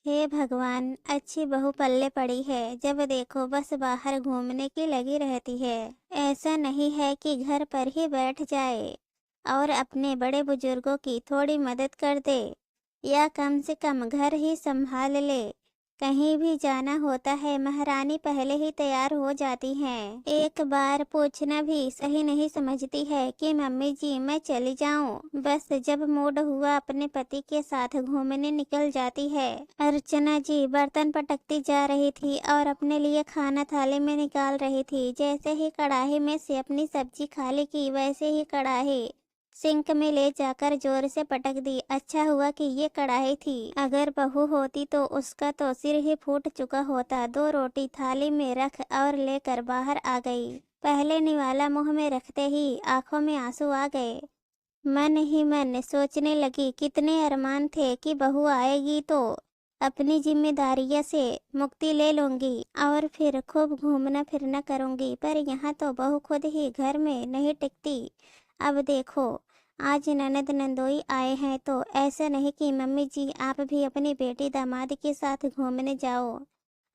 हे भगवान, अच्छी बहू पल्ले पड़ी है। जब देखो बस बाहर घूमने की लगी रहती है। ऐसा नहीं है कि घर पर ही बैठ जाए और अपने बड़े बुजुर्गों की थोड़ी मदद कर दे या कम से कम घर ही संभाल ले। कहीं भी जाना होता है महारानी पहले ही तैयार हो जाती हैं। एक बार पूछना भी सही नहीं समझती है कि मम्मी जी मैं चली जाऊं। बस जब मूड हुआ अपने पति के साथ घूमने निकल जाती है। अर्चना जी बर्तन पटकती जा रही थी और अपने लिए खाना थाली में निकाल रही थी। जैसे ही कढ़ाई में से अपनी सब्जी खाली की वैसे ही कढ़ाई सिंक में ले जाकर जोर से पटक दी। अच्छा हुआ कि ये कढ़ाई थी, अगर बहू होती तो उसका तो सिर ही फूट चुका होता। दो रोटी थाली में रख और लेकर बाहर आ गई। पहले निवाला मुंह में रखते ही आंखों में आंसू आ गए। मन ही मन सोचने लगी कितने अरमान थे कि बहू आएगी तो अपनी जिम्मेदारियों से मुक्ति ले लूंगी और फिर खूब घूमना फिरना करूंगी। पर यहाँ तो बहू खुद ही घर में नहीं टिकती। अब देखो, आज ननद नंदोई आए हैं तो ऐसा नहीं कि मम्मी जी आप भी अपनी बेटी दामाद के साथ घूमने जाओ।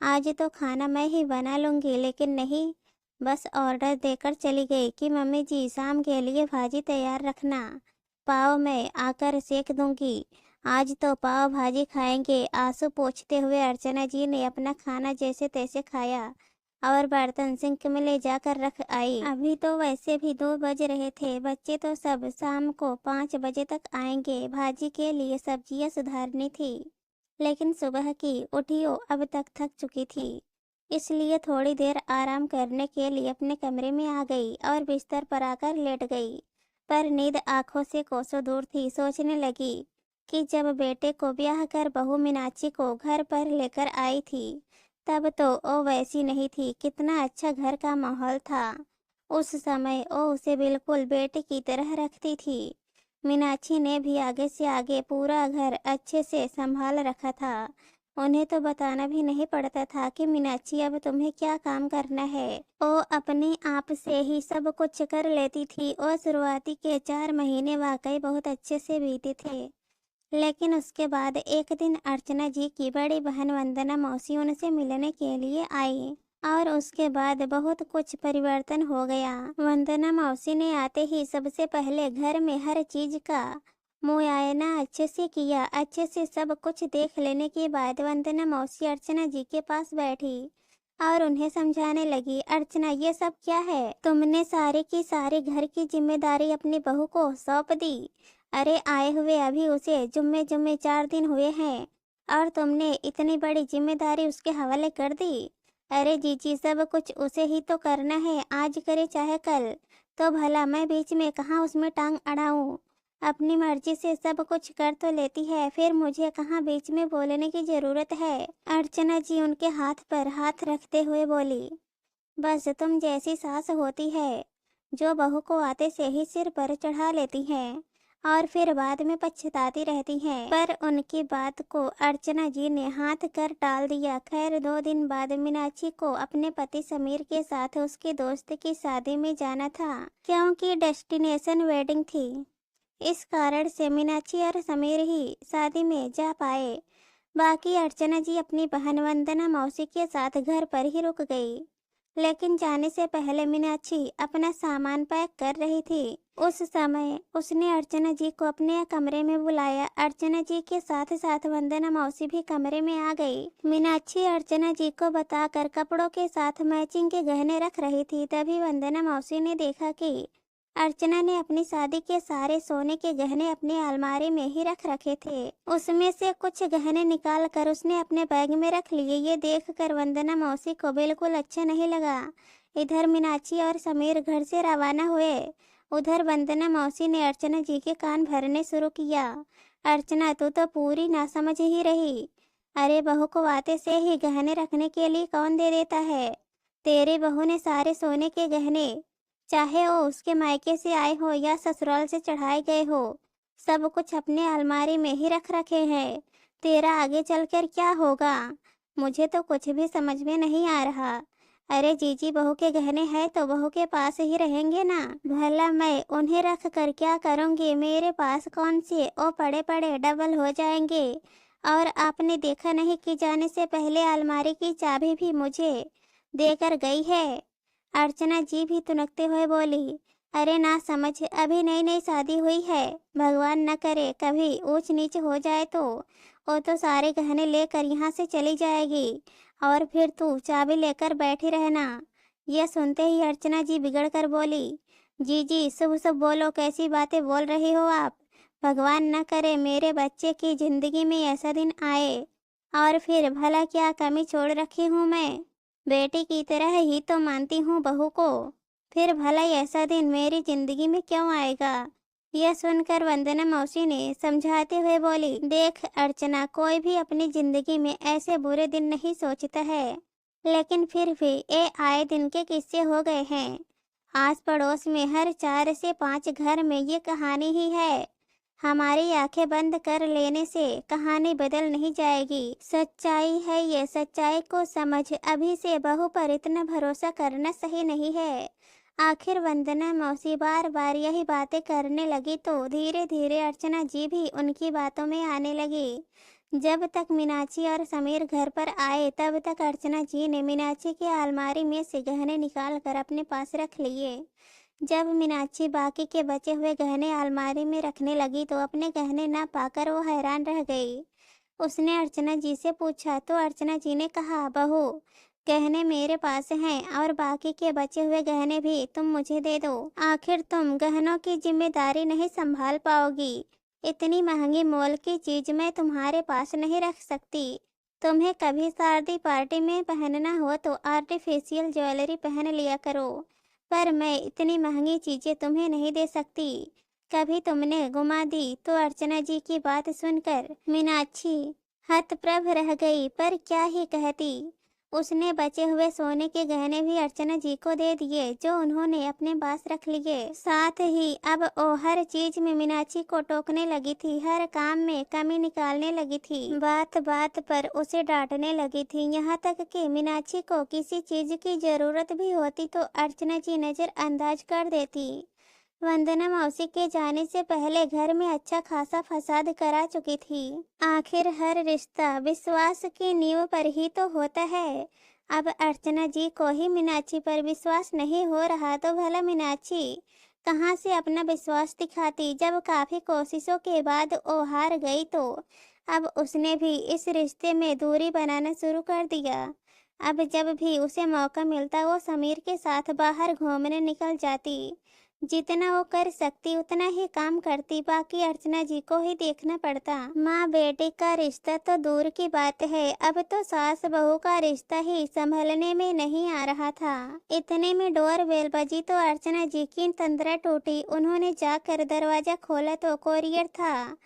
आज तो खाना मैं ही बना लूंगी। लेकिन नहीं, बस ऑर्डर देकर चली गई कि मम्मी जी शाम के लिए भाजी तैयार रखना, पाव मैं आकर सेक दूंगी। आज तो पाव भाजी खाएंगे। आंसू पोंछते हुए अर्चना जी ने अपना खाना जैसे तैसे खाया और बर्तन सिंक में ले जाकर रख आई। अभी तो वैसे भी 2 बज रहे थे। बच्चे तो सब शाम को 5 बजे तक आएंगे। भाजी के लिए सब्जियां सुधारनी थी, लेकिन सुबह की उठियो अब तक थक चुकी थी, इसलिए थोड़ी देर आराम करने के लिए अपने कमरे में आ गई और बिस्तर पर आकर लेट गई। पर नींद आंखों से कोसों दूर थी। सोचने लगी कि जब बेटे को ब्याह कर बहू मीनाक्षी को घर पर लेकर आई थी तब तो वो वैसी नहीं थी। कितना अच्छा घर का माहौल था। उस समय वो उसे बिल्कुल बेटे की तरह रखती थी। मीनाक्षी ने भी आगे से आगे पूरा घर अच्छे से संभाल रखा था। उन्हें तो बताना भी नहीं पड़ता था कि मीनाक्षी अब तुम्हें क्या काम करना है। वो अपने आप से ही सब कुछ कर लेती थी। और शुरुआती के 4 महीने वाकई बहुत अच्छे से बीते थे। लेकिन उसके बाद एक दिन अर्चना जी की बड़ी बहन वंदना मौसी उनसे मिलने के लिए आई और उसके बाद बहुत कुछ परिवर्तन हो गया। वंदना मौसी ने आते ही सबसे पहले घर में हर चीज का मुआयना अच्छे से किया। अच्छे से सब कुछ देख लेने के बाद वंदना मौसी अर्चना जी के पास बैठी और उन्हें समझाने लगी। अर्चना, ये सब क्या है? तुमने सारी की सारी घर की जिम्मेदारी अपनी बहू को सौंप दी। अरे आए हुए अभी उसे जुम्मे जुम्मे 4 दिन हुए हैं और तुमने इतनी बड़ी जिम्मेदारी उसके हवाले कर दी। अरे जीजी, सब कुछ उसे ही तो करना है, आज करे चाहे कल। तो भला मैं बीच में कहाँ उसमें टांग अड़ाऊं? अपनी मर्जी से सब कुछ कर तो लेती है, फिर मुझे कहाँ बीच में बोलने की जरूरत है? अर्चना जी उनके हाथ पर हाथ रखते हुए बोली। बस तुम जैसी सास होती है जो बहू को आते से ही सिर पर चढ़ा लेती हैं और फिर बाद में पछताती रहती हैं। पर उनकी बात को अर्चना जी ने हाथ कर टाल दिया। खैर 2 दिन बाद मीनाक्षी को अपने पति समीर के साथ उसके दोस्त की शादी में जाना था, क्योंकि डेस्टिनेशन वेडिंग थी। इस कारण से मीनाक्षी और समीर ही शादी में जा पाए। बाकी अर्चना जी अपनी बहन वंदना मौसी के साथ घर पर ही रुक गई। लेकिन जाने से पहले मीनाक्षी अपना सामान पैक कर रही थी। उस समय उसने अर्चना जी को अपने कमरे में बुलाया। अर्चना जी के साथ साथ वंदना मौसी भी कमरे में आ गई। मीनाक्षी अर्चना जी को बताकर कपड़ों के साथ मैचिंग के गहने रख रही थी। तभी वंदना मौसी ने देखा कि अर्चना ने अपनी शादी के सारे सोने के गहने अपनी अलमारी में ही रख रखे थे। उसमें से कुछ गहने निकाल कर उसने अपने बैग में रख लिए। ये देखकर वंदना मौसी को बिल्कुल अच्छा नहीं लगा। इधर मीनाक्षी और समीर घर से रवाना हुए, उधर वंदना मौसी ने अर्चना जी के कान भरने शुरू किया। अर्चना, तू तो पूरी नासमझ ही रही। अरे बहू को आते से ही गहने रखने के लिए कौन दे देता है? तेरी बहू ने सारे सोने के गहने, चाहे वो उसके मायके से आए हो या ससुराल से चढ़ाए गए हो, सब कुछ अपने अलमारी में ही रख रखे हैं। तेरा आगे चलकर क्या होगा? मुझे तो कुछ भी समझ में नहीं आ रहा। अरे जीजी, बहू के गहने हैं तो बहू के पास ही रहेंगे ना। भला मैं उन्हें रख कर क्या करूंगी? मेरे पास कौन से? ओ पड़े पड़े डबल हो जाएंगे और आपने देखा नहीं कि जाने से पहले अलमारी की चाबी भी मुझे देकर गई है। अर्चना जी भी तुनकते हुए बोली, अरे ना समझ, अभी नई नई शादी हुई है, भगवान न करे कभी ऊंच नीच हो जाए तो वो तो सारे गहने लेकर यहाँ से चली जाएगी और फिर तू चाबी लेकर बैठी रहना। यह सुनते ही अर्चना जी बिगड़ कर बोली, जी जी शुभ शुभ बोलो, कैसी बातें बोल रही हो आप। भगवान न करे मेरे बच्चे की जिंदगी में ऐसा दिन आए, और फिर भला क्या कमी छोड़ रखी हूँ मैं। बेटी की तरह ही तो मानती हूँ बहू को, फिर भला ऐसा दिन मेरी जिंदगी में क्यों आएगा। यह सुनकर वंदना मौसी ने समझाते हुए बोली, देख अर्चना, कोई भी अपनी जिंदगी में ऐसे बुरे दिन नहीं सोचता है, लेकिन फिर भी ये आए दिन के किस्से हो गए हैं। आस पड़ोस में हर 4 से 5 घर में ये कहानी ही है। हमारी आंखें बंद कर लेने से कहानी बदल नहीं जाएगी। सच्चाई है ये, सच्चाई को समझ, अभी से बहू पर इतना भरोसा करना सही नहीं है। आखिर वंदना मौसी बार बार यही बातें करने लगी तो धीरे धीरे अर्चना जी भी उनकी बातों में आने लगी। जब तक मीनाक्षी और समीर घर पर आए तब तक अर्चना जी ने मीनाक्षी की अलमारी में से गहने निकाल कर अपने पास रख लिए। जब मीनाक्षी बाकी के बचे हुए गहने अलमारी में रखने लगी तो अपने गहने ना पाकर वो हैरान रह गई। उसने अर्चना जी से पूछा तो अर्चना जी ने कहा, बहू गहने मेरे पास हैं और बाकी के बचे हुए गहने भी तुम मुझे दे दो। आखिर तुम गहनों की जिम्मेदारी नहीं संभाल पाओगी। इतनी महंगी मोल की चीज मैं तुम्हारे पास नहीं रख सकती। तुम्हें कभी शादी पार्टी में पहनना हो तो आर्टिफिशियल ज्वेलरी पहन लिया करो, पर मैं इतनी महंगी चीजें तुम्हें नहीं दे सकती। कभी तुमने गुमा दी। तो अर्चना जी की बात सुनकर मीनाक्षी हतप्रभ रह गई, पर क्या ही कहती। उसने बचे हुए सोने के गहने भी अर्चना जी को दे दिए, जो उन्होंने अपने पास रख लिए। साथ ही अब वो हर चीज में मीनाक्षी को टोकने लगी थी, हर काम में कमी निकालने लगी थी, बात बात पर उसे डांटने लगी थी। यहाँ तक कि मीनाक्षी को किसी चीज की जरूरत भी होती तो अर्चना जी नजरअंदाज कर देती। वंदना मौसी के जाने से पहले घर में अच्छा खासा फसाद करा चुकी थी। आखिर हर रिश्ता विश्वास की नींव पर ही तो होता है। अब अर्चना जी को ही मीनाक्षी पर विश्वास नहीं हो रहा तो भला मीनाक्षी कहाँ से अपना विश्वास दिखाती। जब काफी कोशिशों के बाद वो हार गई तो अब उसने भी इस रिश्ते में दूरी बनाना शुरू कर दिया। अब जब भी उसे मौका मिलता वो समीर के साथ बाहर घूमने निकल जाती। जितना वो कर सकती उतना ही काम करती, बाकी अर्चना जी को ही देखना पड़ता। माँ बेटे का रिश्ता तो दूर की बात है, अब तो सास बहू का रिश्ता ही संभलने में नहीं आ रहा था। इतने में डोर बेल बजी तो अर्चना जी की तंद्रा टूटी। उन्होंने जाकर दरवाजा खोला तो कोरियर था।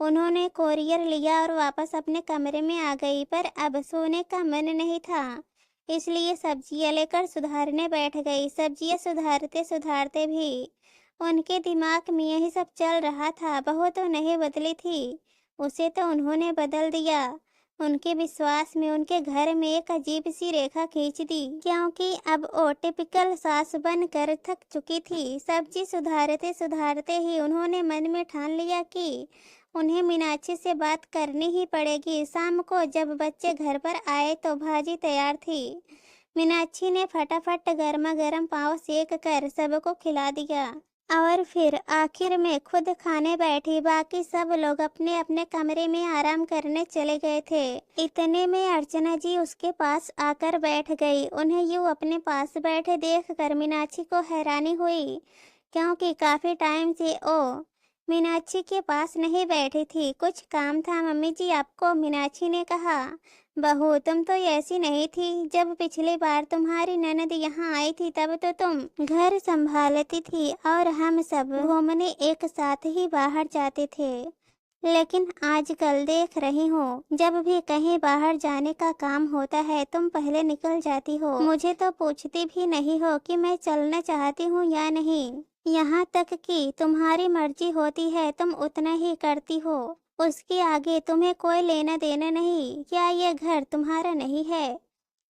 उन्होंने कोरियर लिया और वापस अपने कमरे में आ गई, पर अब सोने का मन नहीं था, इसलिए सब्जियां लेकर सुधारने बैठ गई। सब्जियां सुधारते सुधारते भी उनके दिमाग में यही सब चल रहा था। बहू तो नहीं बदली थी, उसे तो उन्होंने बदल दिया। उनके विश्वास में उनके घर में एक अजीब सी रेखा खींच दी, क्योंकि अब वो टिपिकल सास बन कर थक चुकी थी। सब्जी सुधारते सुधारते ही उन्होंने मन में ठान लिया कि उन्हें मीनाक्षी से बात करनी ही पड़ेगी। शाम को जब बच्चे घर पर आए तो भाजी तैयार थी। मीनाक्षी ने फटाफट गर्मा गर्म पाव सेक कर सबको खिला दिया और फिर आखिर में खुद खाने बैठी। बाकी सब लोग अपने अपने कमरे में आराम करने चले गए थे। इतने में अर्चना जी उसके पास आकर बैठ गई। उन्हें यूं अपने पास बैठे देख कर मीनाक्षी को हैरानी हुई, क्योंकि काफी टाइम से ओ मीनाक्षी के पास नहीं बैठी थी। कुछ काम था मम्मी जी आपको, मीनाक्षी ने कहा। बहू तुम तो ऐसी नहीं थी। जब पिछली बार तुम्हारी ननद यहाँ आई थी तब तो तुम घर संभालती थी और हम सब घूमने एक साथ ही बाहर जाते थे, लेकिन आजकल देख रही हूँ जब भी कहीं बाहर जाने का काम होता है तुम पहले निकल जाती हो। मुझे तो पूछती भी नहीं हो कि मैं चलना चाहती हूँ या नहीं। यहाँ तक कि तुम्हारी मर्जी होती है तुम उतना ही करती हो, उसके आगे तुम्हें कोई लेना देना नहीं। क्या ये घर तुम्हारा नहीं है?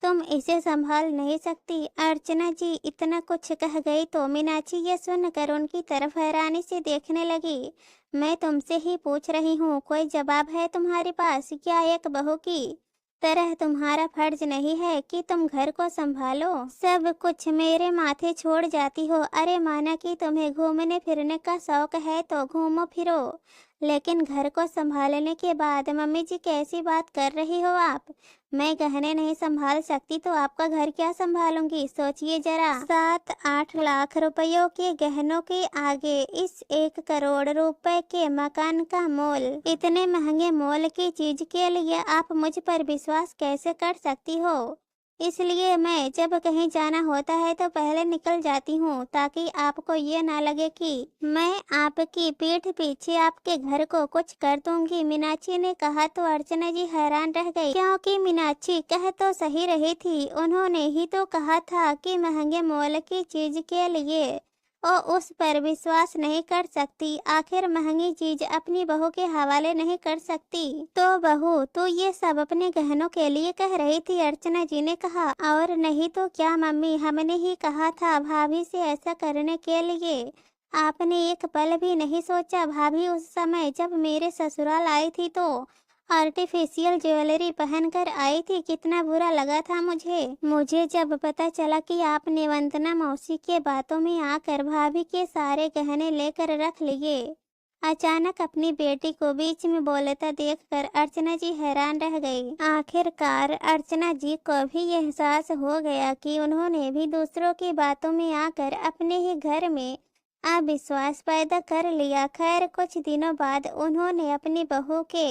तुम इसे संभाल नहीं सकती। अर्चना जी इतना कुछ कह गई तो मीनाक्षी ये सुनकर उनकी तरफ हैरानी से देखने लगी। मैं तुमसे ही पूछ रही हूँ, कोई जवाब है तुम्हारे पास? क्या एक बहू की तरह तुम्हारा फर्ज नहीं है कि तुम घर को संभालो? सब कुछ मेरे माथे छोड़ जाती हो। अरे माना कि तुम्हें घूमने फिरने का शौक है तो घूमो फिरो, लेकिन घर को संभालने के बाद मम्मी जी कैसी बात कर रही हो आप? मैं गहने नहीं संभाल सकती तो आपका घर क्या संभालूंगी? सोचिए जरा, 7-8 लाख रुपयों के गहनों के आगे इस 1 करोड़ रुपए के मकान का मोल, इतने महंगे मोल की चीज के लिए आप मुझ पर विश्वास कैसे कर सकती हो? इसलिए मैं जब कहीं जाना होता है तो पहले निकल जाती हूँ, ताकि आपको ये ना लगे कि मैं आपकी पीठ पीछे आपके घर को कुछ कर दूंगी। मीनाक्षी ने कहा तो अर्चना जी हैरान रह गई, क्योंकि मीनाक्षी कह तो सही रही थी। उन्होंने ही तो कहा था कि महंगे मोल की चीज के लिए और उस पर विश्वास नहीं कर सकती। आखिर महंगी चीज अपनी बहू के हवाले नहीं कर सकती। तो बहू तो ये सब अपने गहनों के लिए कह रही थी, अर्चना जी ने कहा। और नहीं तो क्या मम्मी, हमने ही कहा था भाभी से ऐसा करने के लिए। आपने एक पल भी नहीं सोचा? भाभी उस समय जब मेरे ससुराल आई थी तो आर्टिफिशियल ज्वेलरी पहनकर आई थी, कितना बुरा लगा था मुझे जब पता चला कि आपने वंदना मौसी के बातों में आकर भाभी के सारे गहने लेकर रख लिए। अचानक अपनी बेटी को बीच में बोलता देखकर अर्चना जी हैरान रह गई। आखिरकार अर्चना जी को भी यह एहसास हो गया कि उन्होंने भी दूसरों की बातों में आकर अपने ही घर में अविश्वास पैदा कर लिया। खैर कुछ दिनों बाद उन्होंने अपनी बहू के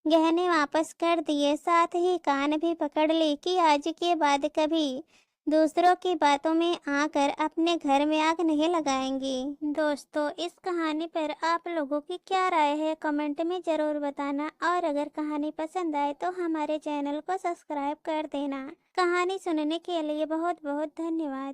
गहने वापस कर दिए, साथ ही कान भी पकड़ ली कि आज के बाद कभी दूसरों की बातों में आकर अपने घर में आग नहीं लगाएंगी। दोस्तों, इस कहानी पर आप लोगों की क्या राय है कमेंट में ज़रूर बताना, और अगर कहानी पसंद आए तो हमारे चैनल को सब्सक्राइब कर देना। कहानी सुनने के लिए बहुत बहुत धन्यवाद।